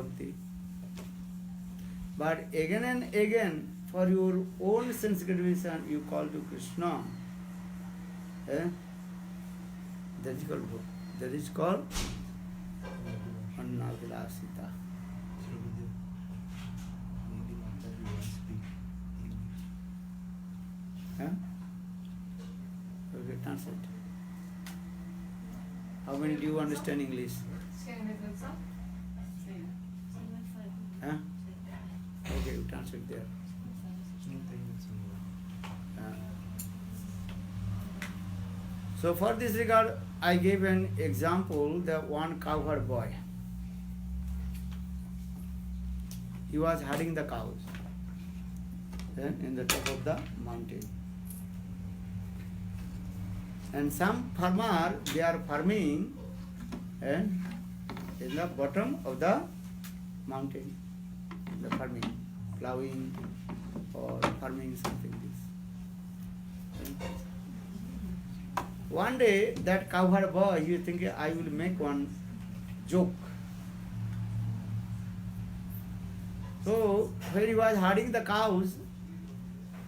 bhakti. But again and again, for your own sense gratification, you call to Krishna. That is called Annavilasita. Okay, translate. How many do you understand English? Okay, you translate there. So for this regard, I gave an example, the one cowherd boy. He was herding the cows in the top of the mountain. And some farmer, they are farming in the bottom of the mountain, the farming, plowing or farming something this. One day, that cowherd boy, he was thinking, I will make one joke. So, when he was herding the cows,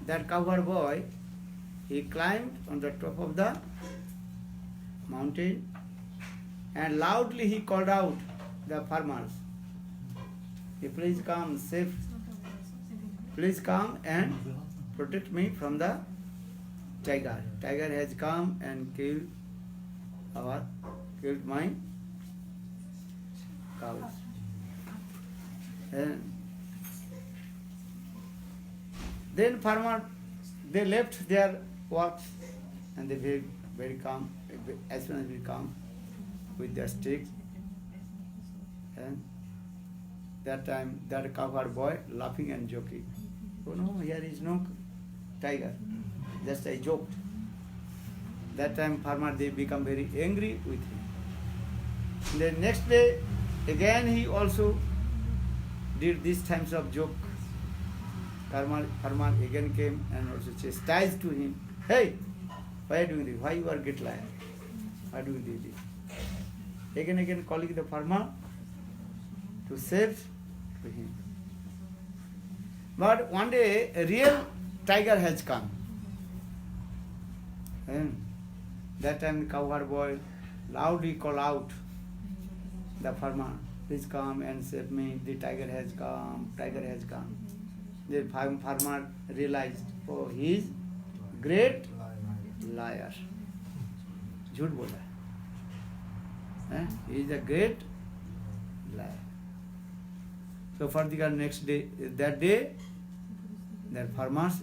that cowherd boy, he climbed on the top of the mountain and loudly he called out the farmers, please come safe, please come and protect me from the tiger. Tiger has come and killed my cows. And then farmer, they left their works and they were very calm. As soon as we come with their sticks, and that time that cowherd boy laughing and joking. Oh no, here is no tiger. Just I joked. That time farmer, they become very angry with him. The next day, again he also did these times of joke. Farmer again came and also chastised to him. Hey, why are you doing this? Why you are get liar? Why do you do this? Again calling the farmer to save him. But one day a real tiger has come. And that time the cowherd boy loudly called out the farmer, please come and save me. The tiger has come. Tiger has come. The farmer realized, oh, he is great liar. झूठ बोला है. He is a great liar. So for the next day, that day, the farmers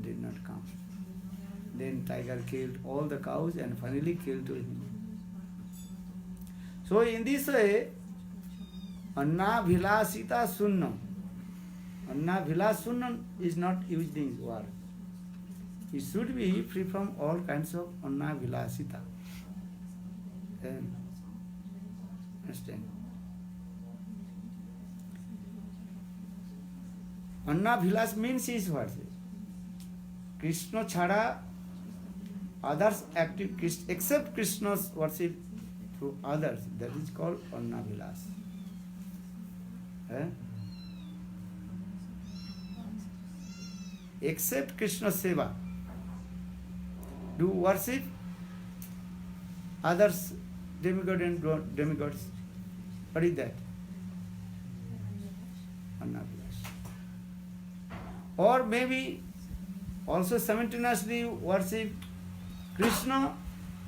did not come. Then tiger killed all the cows and finally killed him. So in this way, Anna Vilasita Sunnam. Anna Vilas Sunnam is not used in war. It should be free from all kinds of Anna Vilasita. Understand? Anna Vilas means is what? Krishna chhada others active, except Krishna's worship through others. That is called Anna Vilas. Except Krishna seva, do worship others, demigod and demigods. What is that? Anna Vilas. Or maybe also simultaneously worship Krishna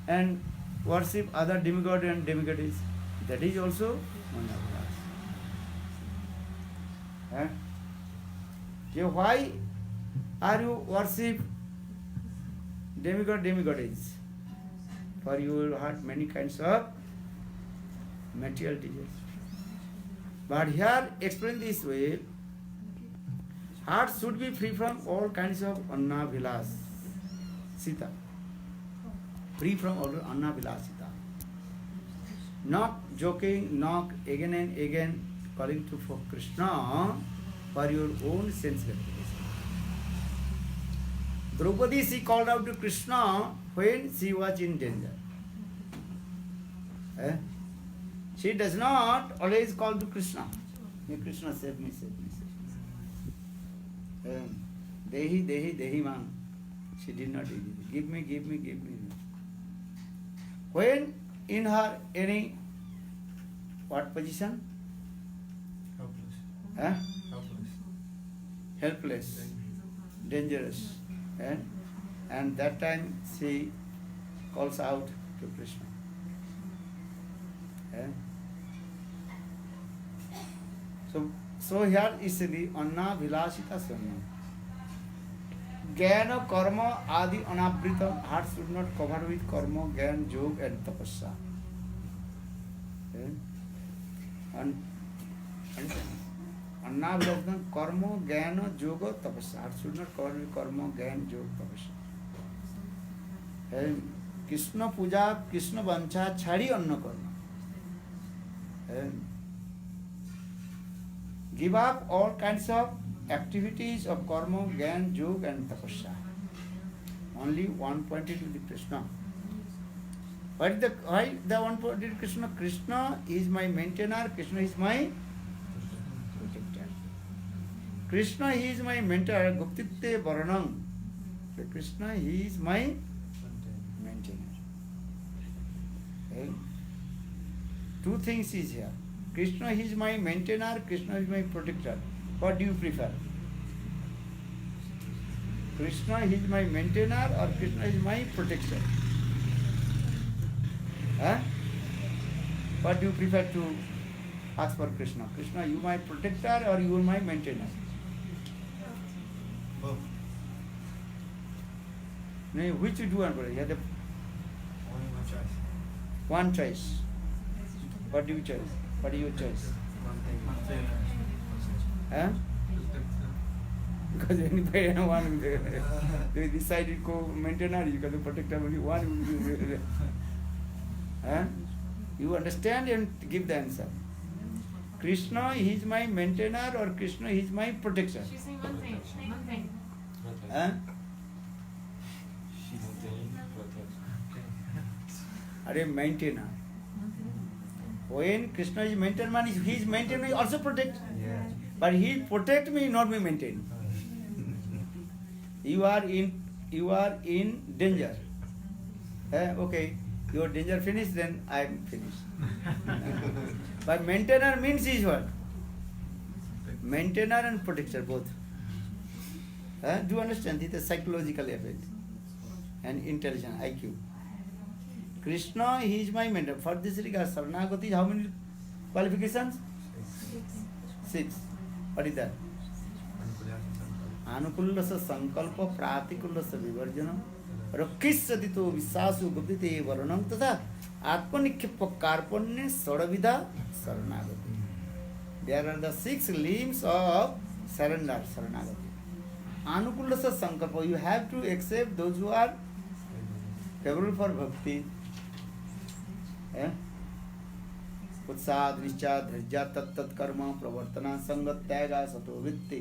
and worship other demigod and demigods. That is also Anna Vilas. Why are you worship demigod, demigods? For you will have many kinds of material desires. But here explained this way, heart should be free from all kinds of Anna Vilas Sita. Free from all Anna Vilas Sita. Not joking, not again and again calling to for Krishna for your own sense gratification. Draupadi, she called out to Krishna when she was in danger. She does not always call to Krishna. May Krishna save me, save me, save me. Dehi, Dehi, Dehi man. She did not give me, give me, give me. When in her any what position? Helpless. Huh? Helpless. Helpless, dangerous. And that time she calls out to Krishna. So here is the Anna Vilasita Sanya. Jnana karma adi anavrita. Heart should not cover with karma, jnana, yoga and tapasya. And Anna Vilasita karma, jnana, yoga, tapasya. Heart should not cover with karma, jnana, yoga, tapasya. Krishna puja, Krishna vancha, chhadi anna karma. Give up all kinds of activities of karma, jnana, yoga and tapasya. Only one pointed to the Krishna. Why the one pointed Krishna? Krishna is my maintainer, Krishna is my protector. Krishna, he is my mentor, Guptitte Varanam. Krishna, he is my maintainer. Okay? Two things is here. Krishna is my maintainer, Krishna is my protector. What do you prefer? Krishna is my maintainer or Krishna is my protector? Huh? What do you prefer to ask for Krishna? Krishna, you my protector or you my maintainer? Both. No, which you do want? You have the Only one choice. one choice. What do you choose? What is your choice? One thing. Huh? Because anybody one they decided to maintainer, you can protect only one. Huh? You understand and give the answer. Krishna is my maintainer or Krishna is my protector? She's saying one thing. One thing. Huh? Are maintainer. When Krishna is maintainer, man, he is maintainer, he also protect. Yeah. But he protect me, not me maintain. You are in danger. Okay, your danger finished, then I am finished. But maintainer means is what? Maintainer and protector both. Do you understand? It is a psychological effect and intelligence, IQ. Krishna, he is my mentor. For this regard, Saranagati is how many qualifications? 6. What is that? Anukullasa sankalpa pratikullasa vivarjanam rakhisatito visasu gupite varanam tata atmanikhyapa karpanya sadavidha saranagati. There are the 6 limbs of surrender, Saranagati. Anukullasa sankalpa, you have to accept those who are favorable for bhakti. उत्साह निश्चा धैर्य तत्त कर्म प्रवर्तना संगत त्यागा सतो वृत्ति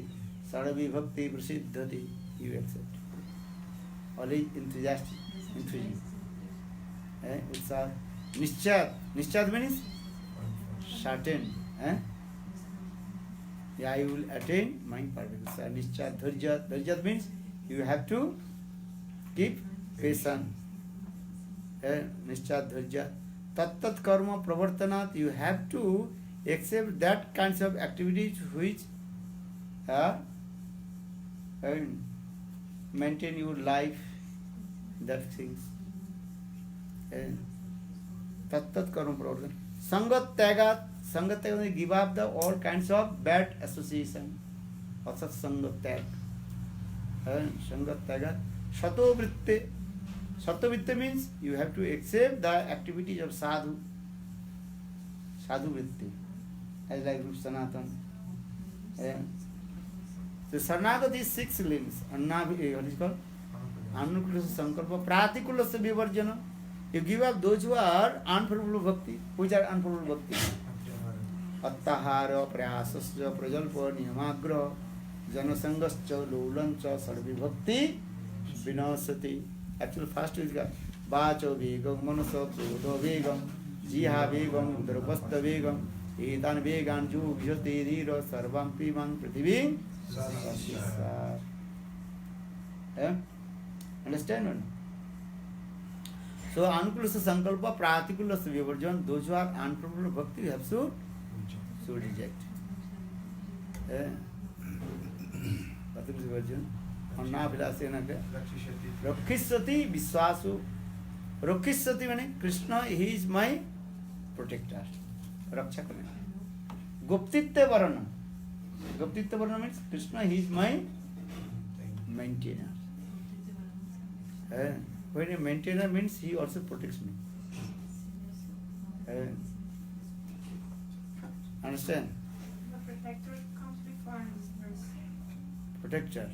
षडवी भक्ति प्रसिद्धति. You accept. Only enthusiasm. Utsaha. Nischad means certain. Yeah, I will attain my perfect. Utsaha. Nischad. Dharja means you have to keep patient. Nischad dharja. Tat karma pravartanat, you have to accept that kinds of activities which maintain your life, that things. Tat karma pravartanat. Sangat tyaga, give up the all kinds of bad association. Asat sangat tyaga. Sangat tyaga. Sato vritte. Sattva means you have to accept the activities of sadhu. Sadhu vritti. As like Rup Sanatan. So Saranagati is 6 limbs. What is called? Anukullasa sankalpa pratikullasa vivarjana. You give up those who are unfavorable bhakti. Which are unfavorable bhakti? Attahara, prayasasya, prajalpa, niyamagra, janasangascha, lulancha, sarvibhakti, vinasati. Actually, first is Vacho Vegam, Manaso, Krodho Vegam, jiha vegam udarapasta vegam etan vegan ju vijate dhira sarvam piman prithivim sasisar. Understand or not? So anukulasa sankalpa pratikulasa vivarjan, those who are unprofitable bhakti have should reject. Pratikulasa vivarjan. Anna vilasena ke Rakhisati Viswasu. Rakhisati means Krishna, he is my protector. Rakshaka means Guptitya Varana. Guptitya Varana means Krishna, he is my maintainer. When a maintainer means he also protects me. Understand? The protector comes before in this verse. Protector.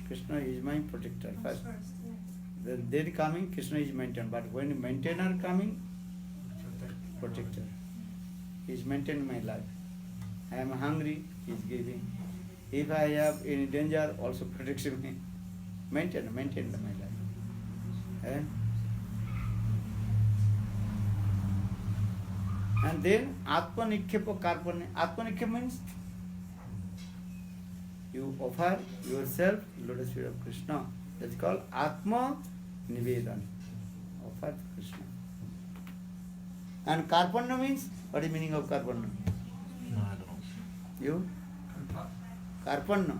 Krishna is my protector. Comes First. first, yeah. Then coming, Krishna is maintainer. But when maintainer coming, protector. He is maintaining my life. I am hungry, he is giving. If I have any danger, also protects me. Maintain my life. And then Atma Nikhepa Karpane. Atma Nikhepa means you offer yourself lotus feet of Krishna. That's called Atma Nivedan. Offer to Krishna. And Karpanna means, what is the meaning of Karpanna? No, I don't know. You? Karpanna.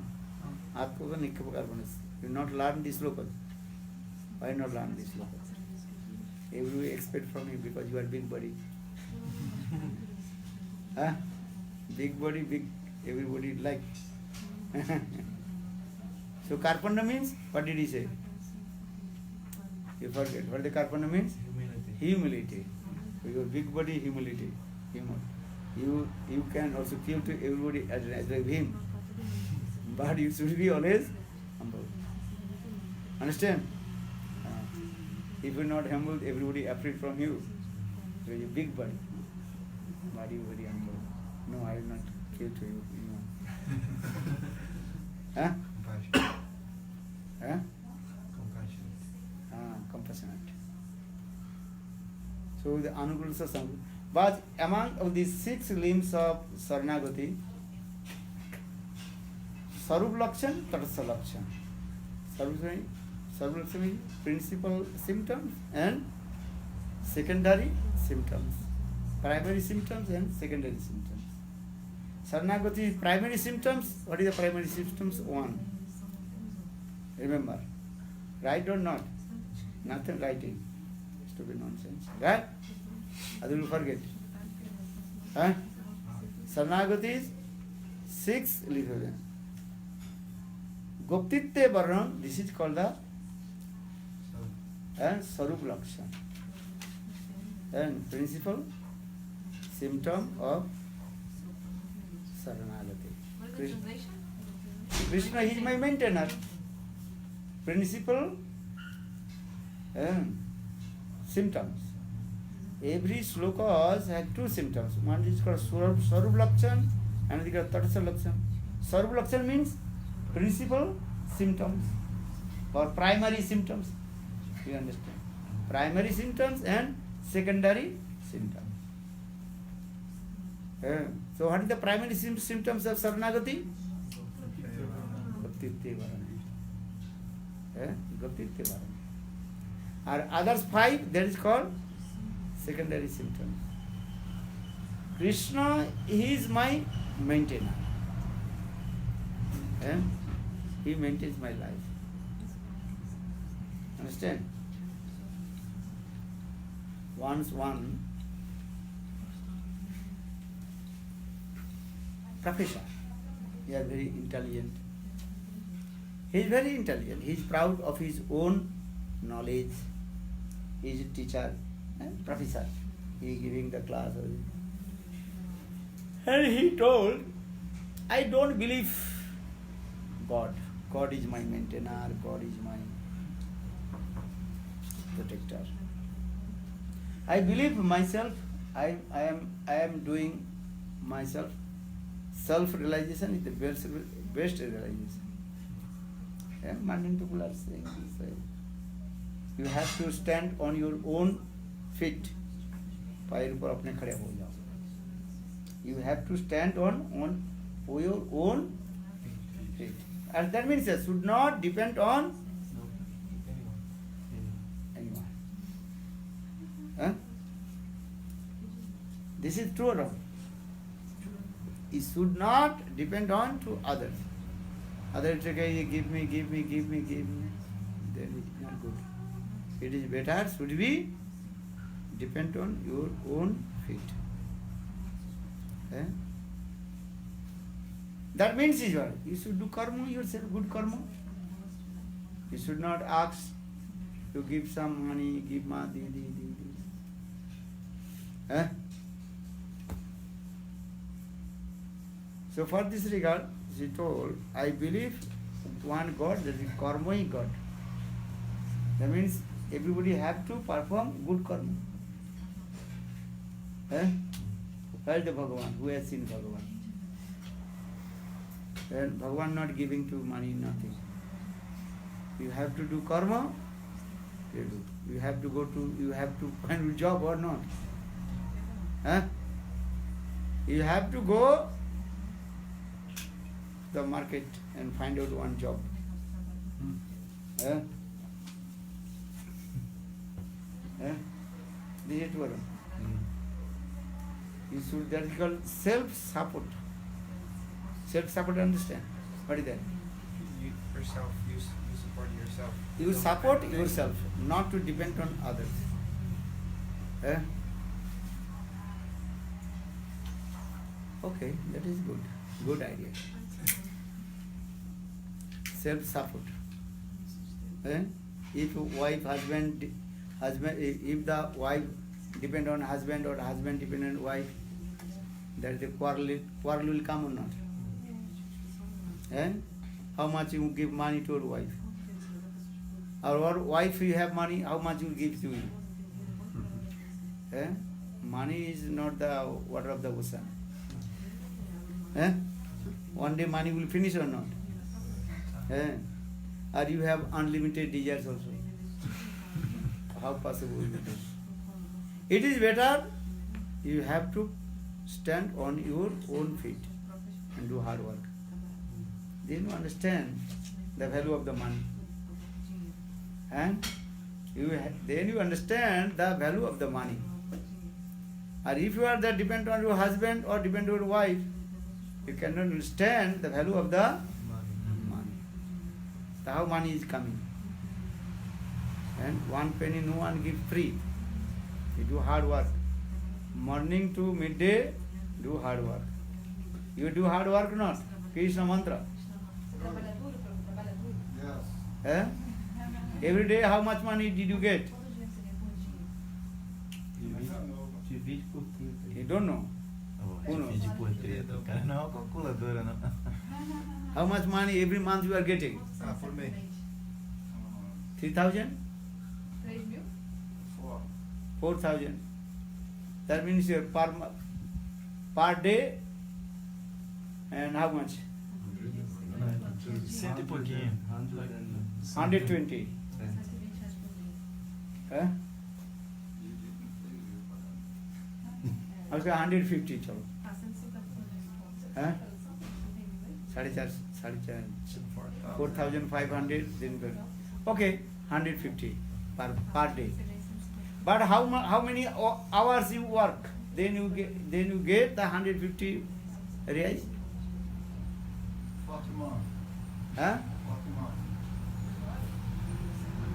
Atma Nikhepa Karpanna. You not learn this local. Why not learn this local? Everybody expect from you because you are big body. Huh? Big body, big, everybody like. So Karpanna means, what did he say? You forget. What the Karpanna means? Humility. So your big body, humility. You can also give to everybody as like him. But you should be always humble. Understand? If you are not humble, everybody afraid from you. So you big body. Body very humble. No, I will not give to you. Huh? Huh? Compassionate. So the Anukulasa Sangha. But among of these 6 limbs of Saranagati, Sarup Lakshan, Tatasa Lakshan. Sarup Lakshan means principal symptoms and secondary symptoms. Primary symptoms and secondary symptoms. Saranagati primary symptoms. What is the primary symptoms? 1. Remember. Right or not? Nothing writing. Stupid nonsense. Right? Other will forget. Huh? Saranagati is 6 leaves. Goptitya Varana, this is called the Sarup Lakshan. And principal symptom of Saranagati. What is the translation? Krishna is my maintainer. Principal symptoms. Every sloka has 2 symptoms. One is called Sarup Lakshan and the other Tatasa Lakshan. Sarup Lakshan means principal symptoms or primary symptoms. You understand? Primary symptoms and secondary symptoms. So what is the primary symptoms of Saranagati? Goptitya Varana. Goptitya Varana. Or others 5, that is called secondary symptoms. Krishna is my maintainer. He maintains my life. Understand? Once one professor, he is very intelligent. He is very intelligent. He is proud of his own knowledge. He is a teacher, professor. He is giving the class. And he told, I don't believe God. God is my maintainer. God is my protector. I believe myself. I am doing myself. Self-realization is the best realization. Martin people are saying this. You have to stand on your own feet. पायर ऊपर अपने खड़े हो जाओ. You have to stand on your own feet. And that means you should not depend on No. anyone. Huh? This is true or wrong? You should not depend on to others. Others say, give me. That is not good. It is better should be depend on your own feet. Eh? That means is what? You should do karma yourself, good karma. You should not ask to give some money, give money, Eh? So for this regard, she told, I believe one God, that is karma God. That means everybody have to perform good karma. Eh? Where is the Bhagavan? Who has seen Bhagavan? And Bhagavan not giving to money, nothing. You have to do karma, you do. You have to find a job or not. Huh? You have to go the market and find out one job. Huh? Huh? This is what? You should, that is called self-support. Self-support, understand? What is that? You yourself, you support yourself. You Don't support depend on yourself, anyone. not to depend on others. Eh? Okay, that is good. Good idea. Self-support. Eh? If if the wife depend on husband or husband depend on wife, there is a quarrel will come or not? Eh? How much you give money to your wife? Or wife you have money, how much you give to you? Eh? Money is not the water of the ocean. Eh? One day money will finish or not? Eh? Or you have unlimited desires also? How possible it is? It is better you have to stand on your own feet and do hard work. Then you understand the value of the money. And then you understand the value of the money. Or if you are there depend on your husband or depend on your wife, you cannot understand the value of the money. So how money is coming. And one penny no one give free. You do hard work. Morning to midday, do hard work. You do hard work or not? Krishna mantra. Eh? Every day how much money did you get? Divide por 30. You don't know. Who knows? Divide por 30. O cara não é uma calculadora, não. How much money every month you are getting? For me. 3,000? 3.000? 4,000. That means your per day and how much? Cento e pouquinho. 120. Eh? Okay, 150 chalo. Eh? 4,500 then okay, 150 per day. But how many hours you work? Then you get the 150 reais. 40 months. Huh? 40 months.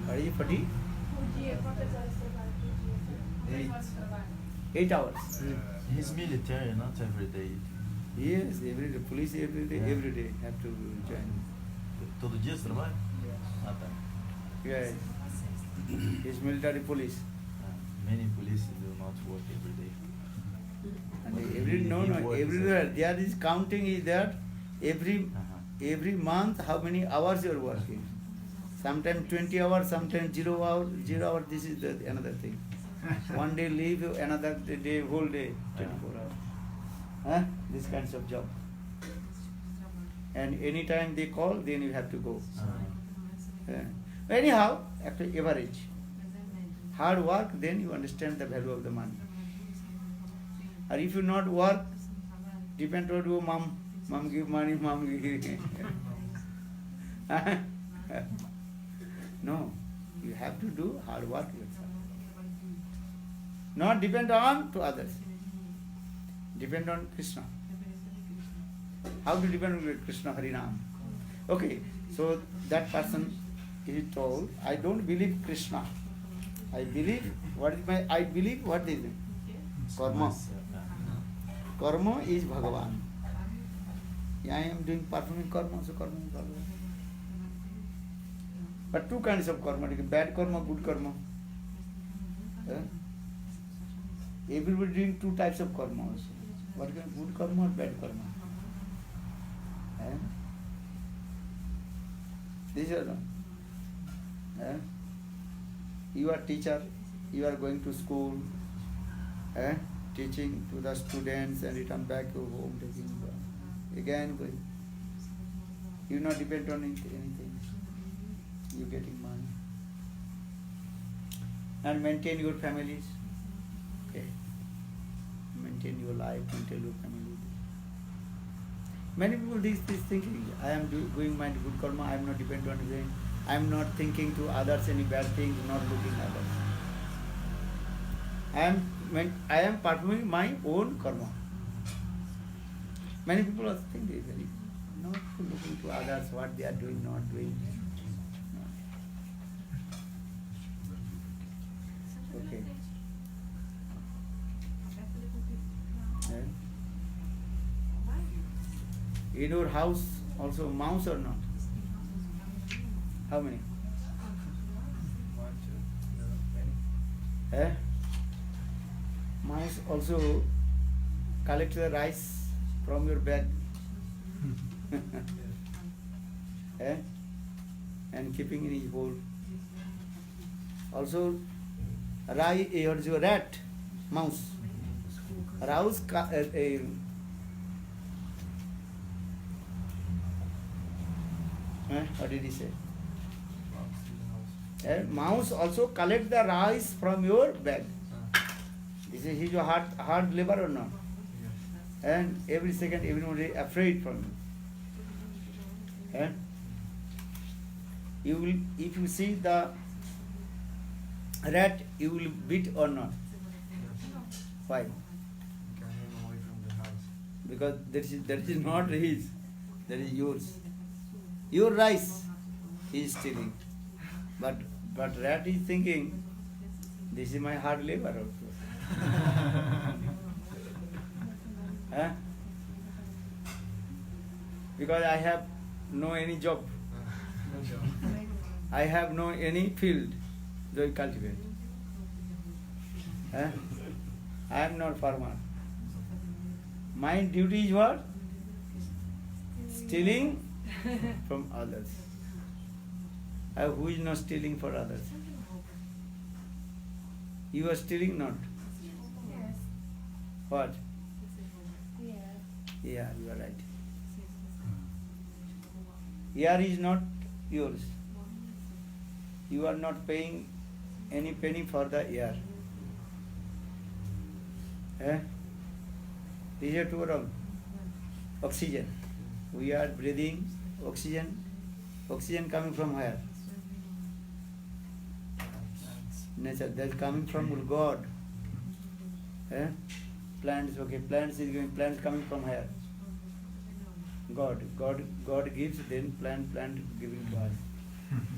What is it, 40? Por dia, quantas horas você trabalha por dia? Quantas horas você trabalha? 8 hours. He's military, not every day. Yes, every day. Police every day have to join. Todo dia você trabalha? Yes. Ah, tá. Yes. He's military police. Many police do not work every day. And But every he works everywhere there is counting is that every Uh-huh. month how many hours you are working. Sometimes 20 hours, sometimes 0 hours. 0 hours. This is another thing. One day leave, another day whole day 24 hours. Huh? This kinds of job. And anytime they call, then you have to go. Anyhow, after average. Hard work, then you understand the value of the money. Or if you not work, depend on your mom. Mom give money, mom give. No, you have to do hard work yourself. Not depend on to others. Depend on Krishna. How to depend on Krishna Harinam? Okay, so that person is told, I don't believe Krishna. I believe what is my I believe what is it? Karma. Karma is Bhagavan. I am doing performing karma, so karma is Bhagavan. But two kinds of karma, bad karma, good karma. Everybody doing two types of karma also. What kind of good karma or bad karma? This is you are teacher, you are going to school, teaching to the students and return back to home, taking again going. You not depend on anything. You getting money. And maintain your families. Okay. Maintain your life, maintain your family. Many people this thinking, I am doing my good karma, I am not dependent on anything. I am not thinking to others any bad things, not looking at others. I am performing my own karma. Many people are thinking very not looking to others, what they are doing, not doing. Okay. In your house also mouse or not? How many? 1, 2, no, many. Mouse also collect the rice from your bed. And keeping in his bowl. Also, rat, mouse. What did he say? Mouse also collect the rice from your bed. Is he your hard labor or not? And every second, everybody afraid from you. And you will, if you see the rat, you will beat or not? Why? Get him away from the house. Because that is not his, that is yours. Your rice he is stealing. But rat is thinking, this is my hard labor also. Because I have no any job. No job. I have no any field to cultivate. I am not farmer. My duty is what? Stealing from others. Who is not stealing for others? You are stealing not? Yes. What? Yes. Yeah, you are right. Ear is not yours. You are not paying any penny for the ear. Is it true or wrong? Oxygen. We are breathing oxygen. Oxygen coming from where? Nature. That is coming from God. Plants, okay. Plants coming from where? God gives, then plant giving to us.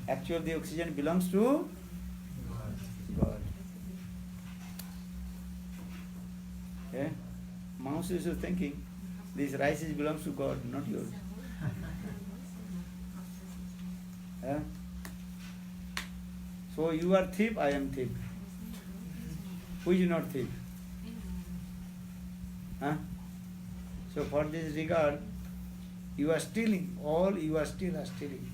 Actually, the oxygen belongs to God. Mouse is thinking, this rice belongs to God, not yours. So you are thief, I am thief. Who is not thief? So for this regard, you are stealing. All you are still are stealing.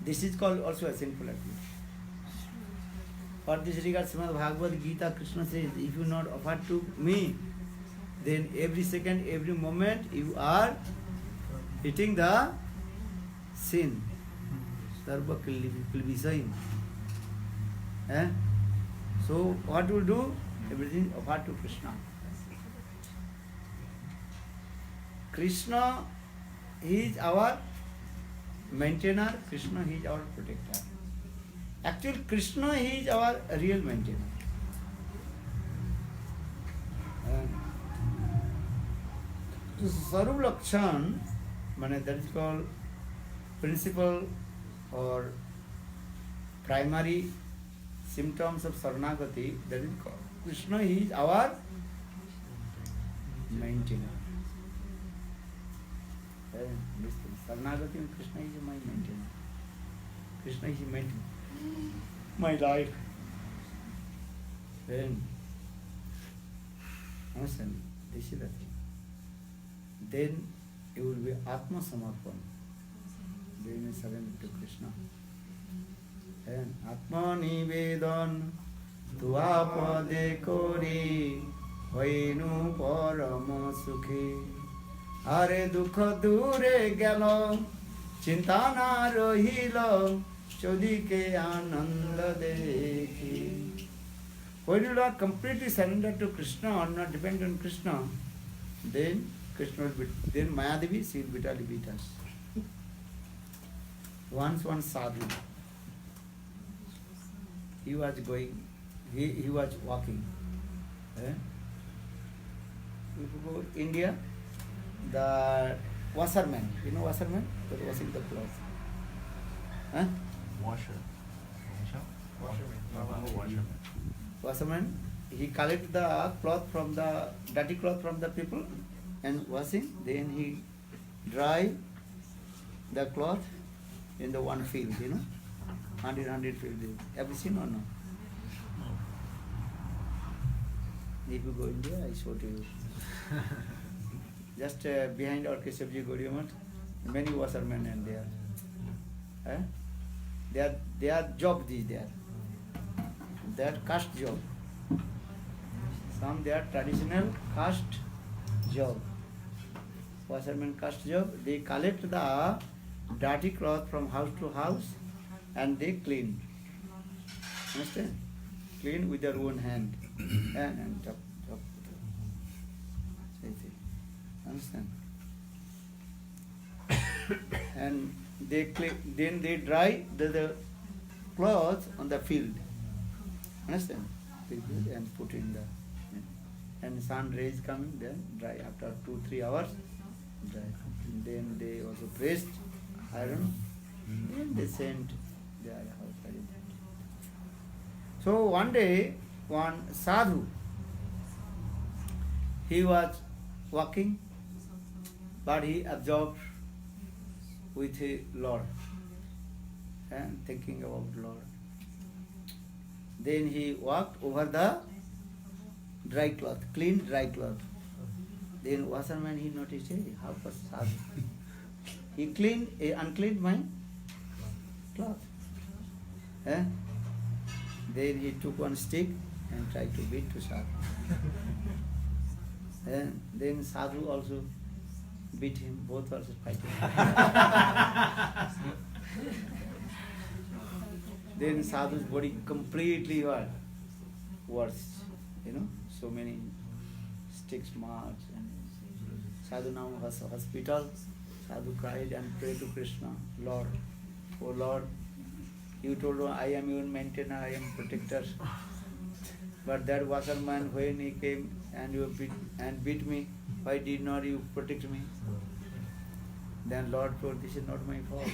This is called also a sinful activity. For this regard, Srimad Bhagavad Gita, Krishna says, if you not offer to me, then every second, every moment, you are hitting the sin. Sarva kilvisayim. So what will do? everything offered to Krishna. Krishna, he is our maintainer, Krishna, he is our protector. Actually, Krishna, he is our real maintainer. Sarup Lakshan, that is called principal or primary symptoms of Saranagati, that is called Krishna, he is our maintainer. Saranagati and Krishna is my maintainer. Krishna is maintaining my life. Then, understand, this is the thing. Then you will be Atma Samarpan. Then you surrender to Krishna. And Atma Nivedan Tuapade Kori Vainu Parama Sukhi Are Dukha Dure Galo Chintana Rohilo Chodike Ananda Dekhi. When you are completely surrendered to Krishna or not depend on Krishna, then Krishna will beat, then Mayadevi, she will bitterly beat us. Once one sadhu, he was going, he was walking. If you go India, the washerman, you know washerman? They're washing the clothes. Washer. Washerman. Washerman, he collect the cloth from the dirty cloth from the people and washing, then he dry the cloth in the one field, 100 field. Have you seen or no? If you go India, I show to you. Just behind our Keshavji Gaudiya Math, many washermen and there. They are job these there. They are caste job. Some they are traditional caste job. Washerman caste job. They collect the dirty cloth from house to house and they clean. Understand? Clean with their own hand. And chop. Understand? And they clean, then they dry the clothes on the field. Understand? And put in the, and sun rays coming, then dry after 2-3 hours, dry. And then they also pressed iron, then they sent their house. So one day, one sadhu, he was walking, but he absorbed with a Lord and thinking about Lord. Then he walked over the dry cloth, clean dry cloth. Then washerman, he noticed, hey, how was sadhu? He uncleaned my cloth. Then he took one stick and tried to beat to sadhu. And then sadhu also beat him, both also fighting. Then sadhu's body completely worse, so many sticks marks. And sadhu now was hospital. Sadhu cried and prayed to Krishna, Lord, oh Lord, you told me I am your maintainer, I am protector. But that washerman, when he came and you beat me, why did not you protect me? Then Lord told, this is not my fault.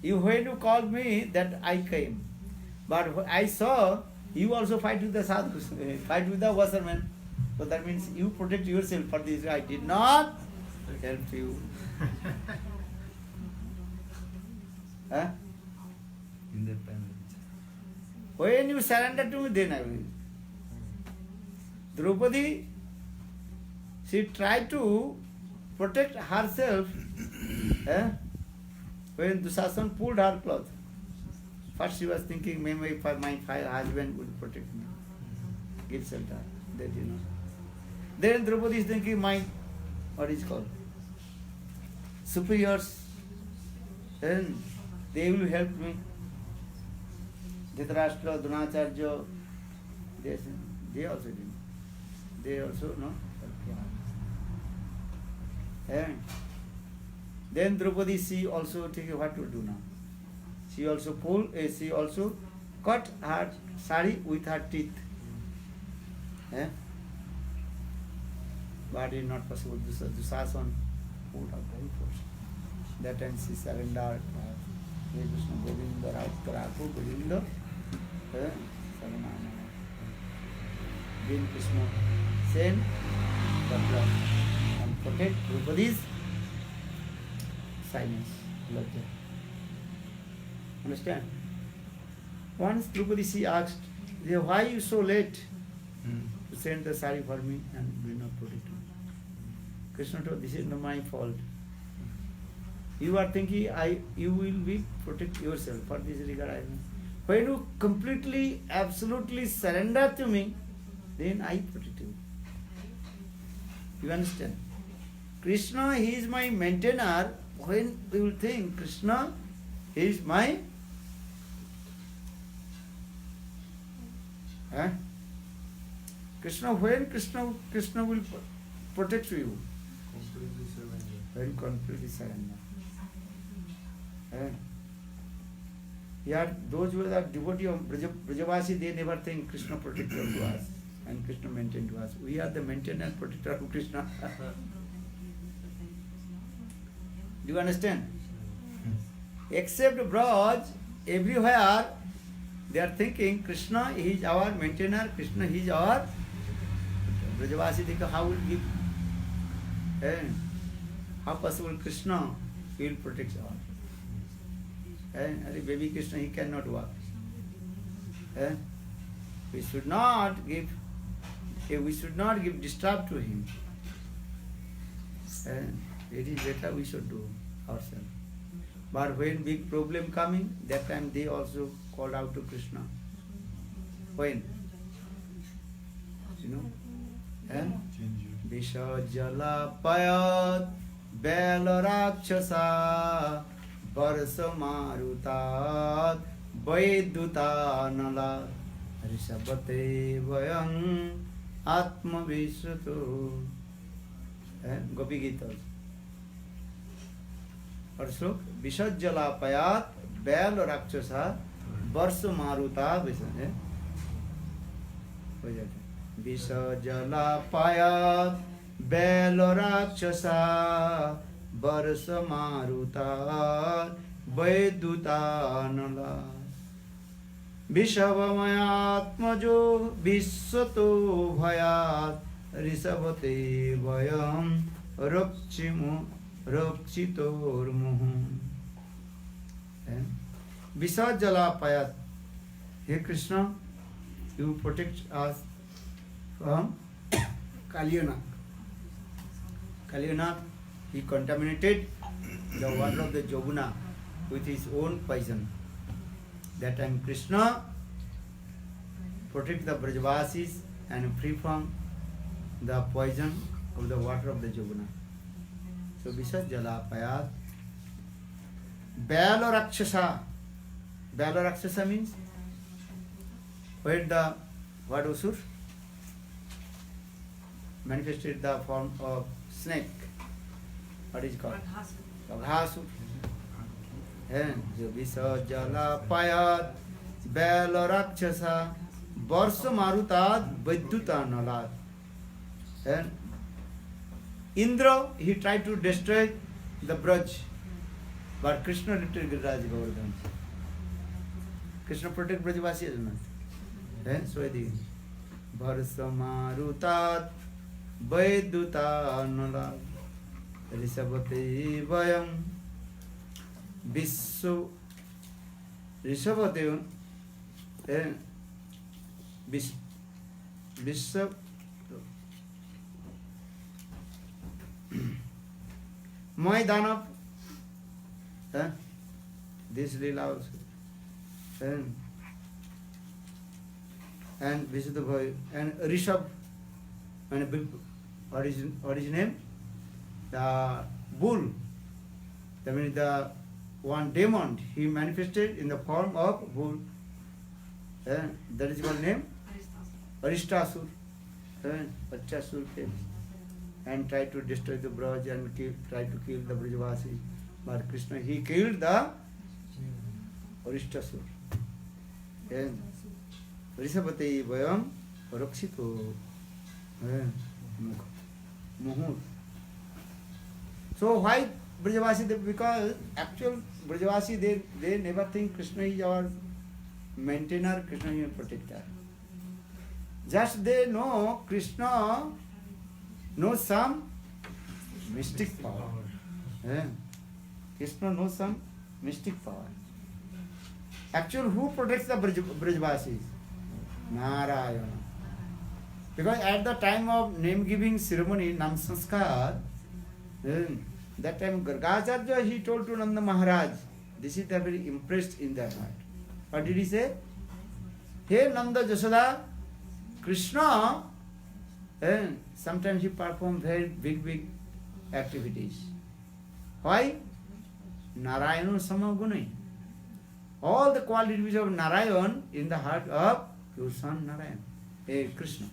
When you called me, that I came. But I saw you also fight with the sadhus, fight with the washerman. So that means you protect yourself for this. I did not help you. Independent. When you surrender to me, then I will. Draupadi, she tried to protect herself when Dushasan pulled her cloth. First she was thinking, maybe my husband would protect me, give shelter. That Then Draupadi is thinking, my, what is called, superiors, then they will help me. Dhritarashtra, Dronacharya, they also did. They also no. And then Draupadi, she also take what to do now. She also cut her sari with her teeth. But it is not possible. Dushasan put up very force. That time she surrendered. Hey Krishna Govinda Rautaraku Govinda. Then Krishna sent the blood and protect Draupadi's silence. Love that. Understand? Once Draupadi, she asked, why you so late to send the sari for me and will not protect me? Krishna told, this is not my fault. You are thinking you will be protect yourself. For this regard, I will. When you completely, absolutely surrender to me, then I protect you. You understand? Krishna, he is my maintainer. When we will think Krishna is my Krishna, when Krishna will protect you? Completely surrender. When completely surrender. Yet those who are devotee of Brajavasi, they never think Krishna protector to us and Krishna maintain to us. We are the maintainer and protector of Krishna. Do you understand? Except Braj, everywhere they are thinking Krishna is our maintainer, Krishna is our Brajavasi. Think how will give? How possible Krishna will protect us? Baby Krishna, he cannot walk. We should not give disturb to him. It is better we should do ourselves. But when big problem coming, that time they also called out to Krishna. When? You know? Vishajala payat bela rakshasa varsa marutat vaiduta nala rishabate vayam atma vishruto. Gopi Gita. और श्लोक विशद जलापयात बैल राक्षसा वर्ष मारुता विषय हो जाता है विशद जलापयात बैल राक्षसा वर्ष मारुता वैदुता नला विषवमयात्मजो विश्वतो भयात ऋषभते वयम रक्षिमो Rakchitormuhu. Visad Jalapayat. Hey Krishna, you protect us from Kalyanak. Kalyanak, he contaminated the water of the Joguna with his own poison. That time Krishna protect the Brajavasis and free from the poison of the water of the Joguna. So Visad Jalapayat. Bala Rakshasa. Bala Rakshasa means when the what Asur manifested the form of snake. What is it called? Aghasur. And Visad Jalapayat Bala Rakshasa Varsa Marutad Vaiduta Nalat. And Indra, he tried to destroy the Braj, but Krishna lifted Giriraj Govardhan. Krishna protect Brajavasi as well. So I think Varsa Marutat Vaiduta Nala Rishabhate Vayam Vissu Rishabhate Vissu Moy Danav, this Leela also, and Visuddha and Rishabh, and what is his name? The bull. That means the one demon, he manifested in the form of bull. That is called name? Aristasur, Arishtasur came and tried to destroy the Braj and tried to kill the Brajavasis. But Krishna, he killed the Aristasur. And Rishabhati Vayam Rakshito Muhur. So why Brajavasi? Because actual Brajavasi, they never think Krishna is our maintainer, Krishna is our protector. Just they know Krishna knows some mystic power. Krishna knows some mystic power. Actually, who protects the Brajavasis? Narayana. Because at the time of name giving ceremony, Nam Sanskar, that time Gargacharya, he told to Nanda Maharaj, this is very impressed in their heart. What did he say? Hey Nanda Jasoda, Krishna, sometimes he perform very big activities. Why? Narayana Samagunai. All the qualities of Narayan in the heart of your son Narayan, Krishna.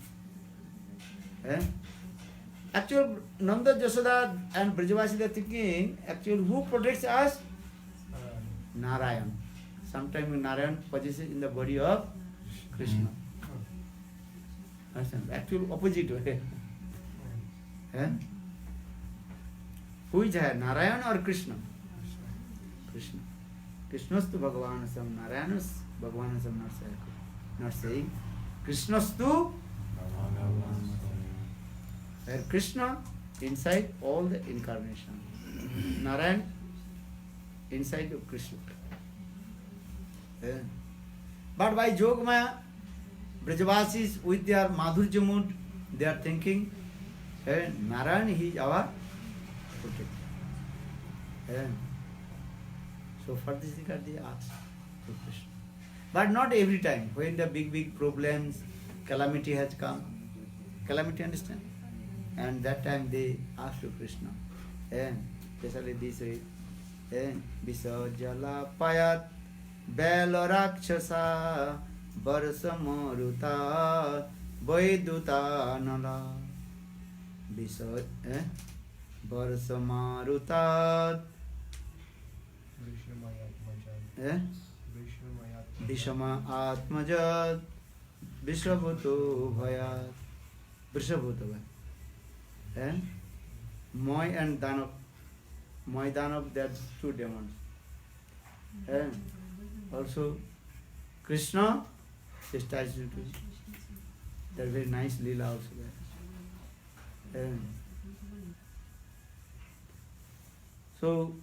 Actually, Nanda, Jasoda and Brajavasi are thinking, actually who protects us? Narayan. Sometimes Narayan possesses in the body of Krishna. Actually opposite way. Who is here, Narayan or Krishna? Krishna. Krishnastu Bhagavanasam, Narayanus Bhagavanasam not saying. Krishnastu, where Krishna inside all the incarnation. Narayan inside of Krishna. But by Jogmaya, Brajavasis with their Madhurya mood, they are thinking, Narayan is our protector. So for this regard they ask to Krishna. But not every time. When the big problems, calamity has come. Calamity, understand? And that time they ask to Krishna. Especially this way. Visajala payat bela rakshasa varsa vaiduta nala. Visaj varsa marutat Vishama Atmajat Vishabhuto Bhayat. Vishabhuto Bhayat. Moy and Danav. Moy Danav, they are two demons. Also Krishna chastised you too. That very nice lila also there. So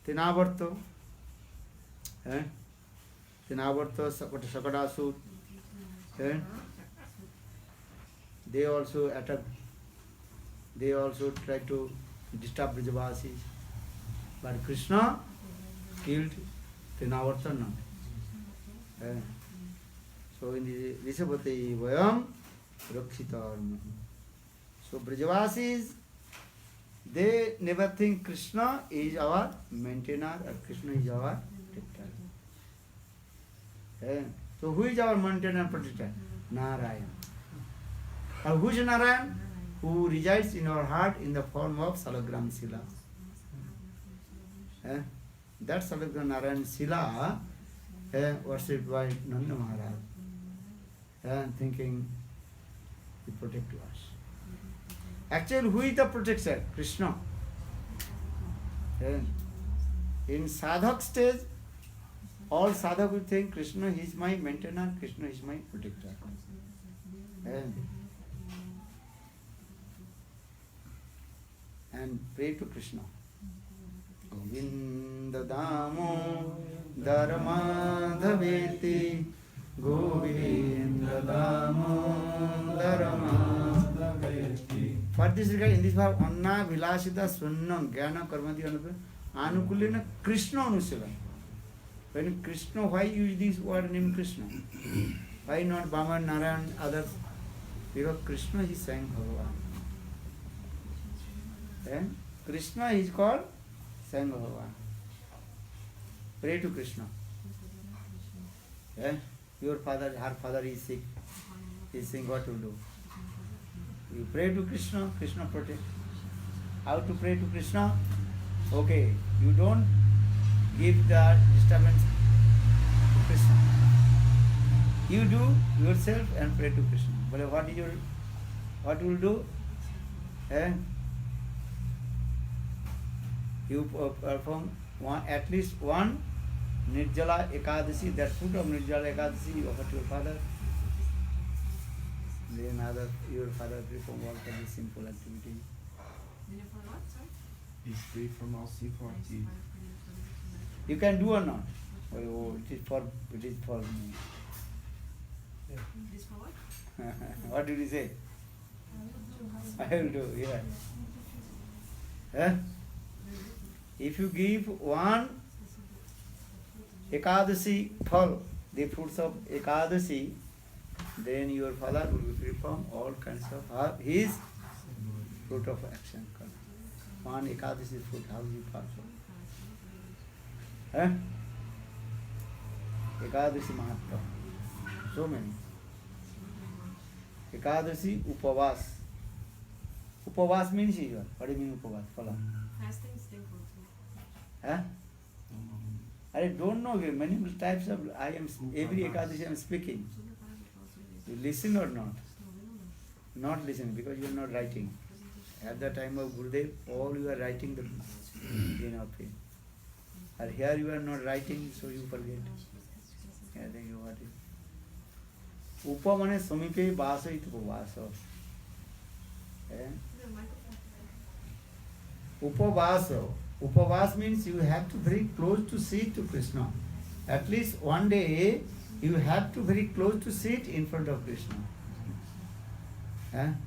Tinavarto, Sakadasur, they also attack, they also try to disturb Brajavasis. But Krishna killed Tinavarta not. So in the Rishabhati Vayam Rakshitarma. So Brajavasis, they never think Krishna is our maintainer or Krishna is our protector. So who is our maintainer and protector? Narayan. Or who is Narayan? Who resides in our heart in the form of Salagram Sila. That Salagram Narayan Sila worshipped by Nanda Maharaj. Thinking to protect us. Actually, who is the protector? Krishna. In sadhak stage, all sadhak will think Krishna is my maintainer, Krishna is my protector. And pray to Krishna. Govinda Damo Dharmadhaveti Govinda Damo Dharmadhaveti. For this regard, in this verse, Anna Vilasita Sunna Jnana Karmati Anukulena Krishna Anusila. When Krishna, why use this word name Krishna? Why not Bhaman, Narayan, others? Because Krishna is saying Bhagavan. Krishna is called Swayam Bhagavan. Pray to Krishna. Yeah? Your father, her father is sick. He is saying what to do. You pray to Krishna, Krishna protect. How to pray to Krishna? Okay, you don't give the disturbance to Krishna. You do yourself and pray to Krishna. But what you will do? Eh? You perform at least one Nirjala Ekadasi, that fruit of Nirjala Ekadasi you offer to your father. Then your father perform all kind of simple activity. He's free from all C40. You can do or not? Oh, it is for me. What did you say? I will do, yeah. If you give one Ekadasi phal, the fruits of Ekadasi, then your father will be free from all kinds of his fruit of action. One Ekadasi fruit, how is it possible? Ekadasi Mahatma. So many. Ekadasi Upavas. Upavas means what? What do you mean Upavas? Follow. Fasting still for Huh? I don't know many types of every Ekadasi I am speaking. You listen or not? Not listen because you are not writing. At the time of Gurudev, all you are writing the gain of it. And here you are not writing, so you forget. Yeah, then you what is. Upa mane samipe vasa it upavasa. Upavasa. Upavas means you have to very close to sit to Krishna. At least one day you have to very close to sit in front of Krishna.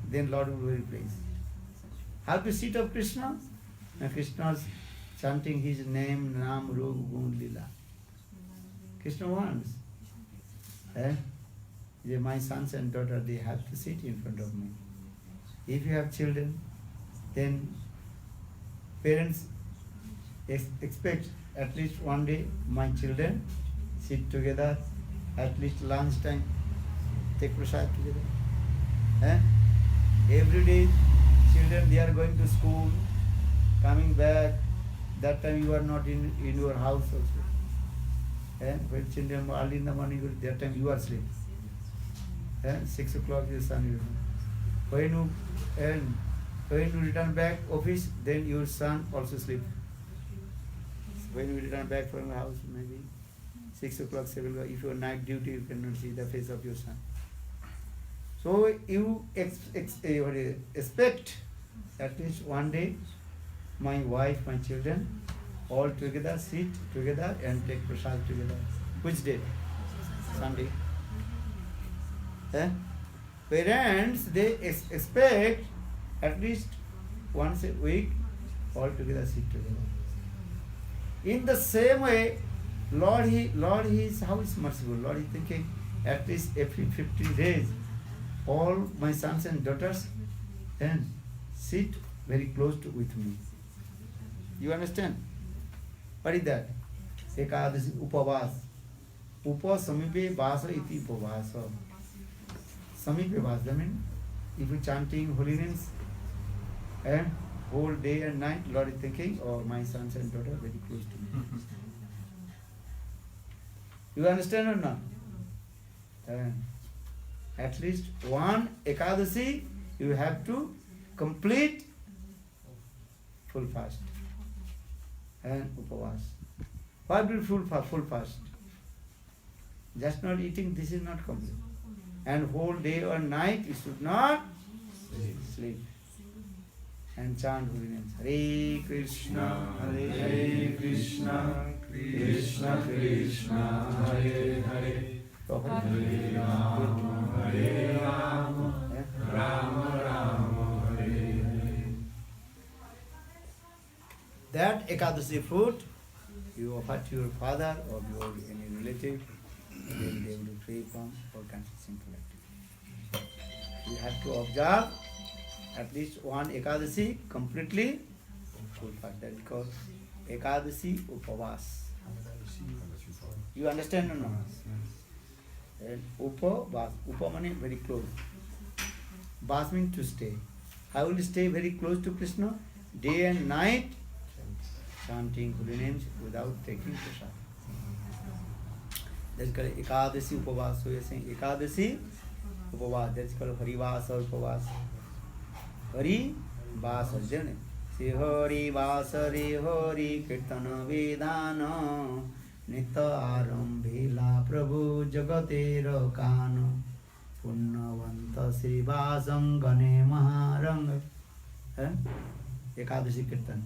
Then Lord will be very pleased. How to sit of Krishna? And Krishna's chanting his name, Nam, Rug, Gun, Lila. Krishna wants. My sons and daughters, they have to sit in front of me. If you have children, then parents expect at least one day my children sit together, at least lunch time, take prasad together. Every day children, they are going to school, coming back, that time you are not in your house also. When children early in the morning, that time you are asleep. 6 o'clock your son is. When you return back office, then your son also sleep. When you return back from the house, maybe 6 o'clock, 7 o'clock, if you are night duty, you cannot see the face of your son. So you expect at least one day my wife, my children, all together, sit together and take prasad together. Which day? Sunday. Parents, they expect at least once a week, all together sit together. In the same way, Lord, He is how is merciful. Lord is thinking at least every 50 days, all my sons and daughters and sit very close with me. You understand? What is that? Ekadasi Upavas. Upa samipe vasa iti upavasa. Samipe vasa, I mean, if you chanting holy names and whole day and night, Lord is thinking, oh, my sons and daughters very close to me. You understand or not? At least one Ekadasi you have to complete full fast and upavas. What will full fast? Just not eating, this is not complete. And whole day or night you should not sleep. And chant holy names. Hare Krishna, Hare Krishna, Krishna Krishna, Hare Hare. Hare Rama, Hare Rama, Rama Rama, Hare Hare. That Ekadasi fruit you offer to your father or your any relative, then they will be free from all kinds of simple activities. You have to observe at least one Ekadasi completely full fast. That is called Ekadasi Upavas. You understand or not? And Upavas. Upa means very close. Vas means to stay. I will stay very close to Krishna day and night, chanting holy names without taking prasad. That is called Ekadasi Upavas. So you are saying Ekadasi Upavas. That is called Harivas or Upavas. Hari Vasa. Say Hari Vasa Re Hari Kirtana Vedana Nita Arambhila Prabhu Jagatera Kano Punnavanta Sri Vasam Gane Maharanga. Ekadasi Kirtan.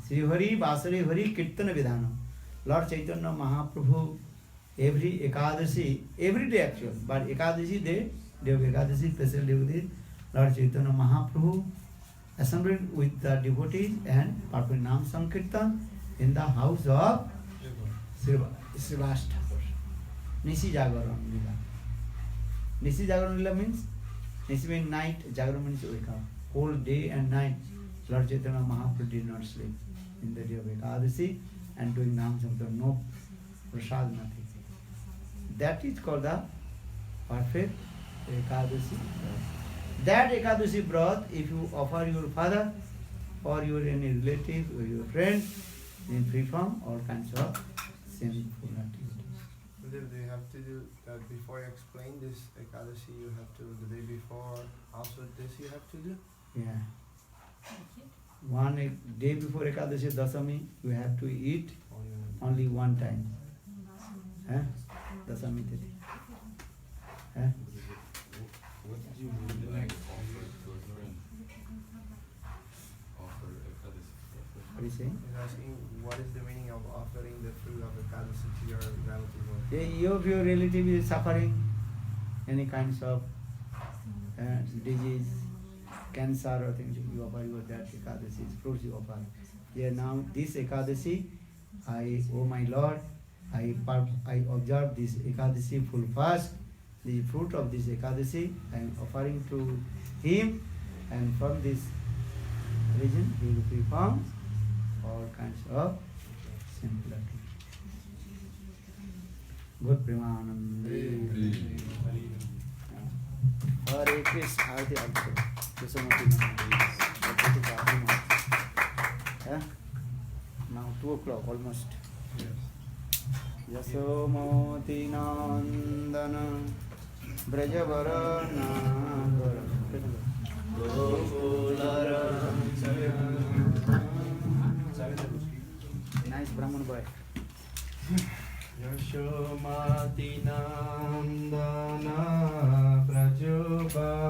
Sri Hari Vasa Re Hari Kirtana Vedana. Lord Chaitanya Mahaprabhu every Ekadasi, every day actually, but Ekadasi day, day of Ekadasi, special day of this, Lord Chaitanya Mahaprabhu assembled with the devotees and performed Nam Sankirtan in the house of Srivas Thakur. Nisi Jagaran Lila. Nisi Jagaran Lila means, Nisi means night, Jagaran means wake up. Whole day and night, Lord Chaitanya Mahaprabhu did not sleep in the day of Ekadasi and doing Nam Sankirtan, no prasad, nothing. That is called the perfect Ekadasi. That Ekadasi Vrat, if you offer your father or your any relative or your friend, in free from all kinds of sinful activities. Do you have to do that before you explain this Ekadasi? You have to the day before. Also, this you have to do. Yeah. One day before Ekadasi Dasami, you have to eat only one time. Dasami Tithi. What did you mean by offer to a friend? Offer Ekadasi. What are you saying? He's asking what is the meaning of offering the fruit of Ekadasi to your relative? If your relative is suffering any kinds of disease, cancer or things, you offer your that Ekadasi, fruits you offer. Yeah, now this Ekadasi, oh my Lord, I observe this Ekadasi full fast. The fruit of this Ekadasi I am offering to him, and from this region he will be from all kinds of sinful activities. Good Premanande. Hare Krishna. Arati Arati. Krishnamati Namaste. Now 2 o'clock almost. Yasomati Nandana Brajavarana Gokulara. Nice Brahman boy. Yashomati Nandana Prajobha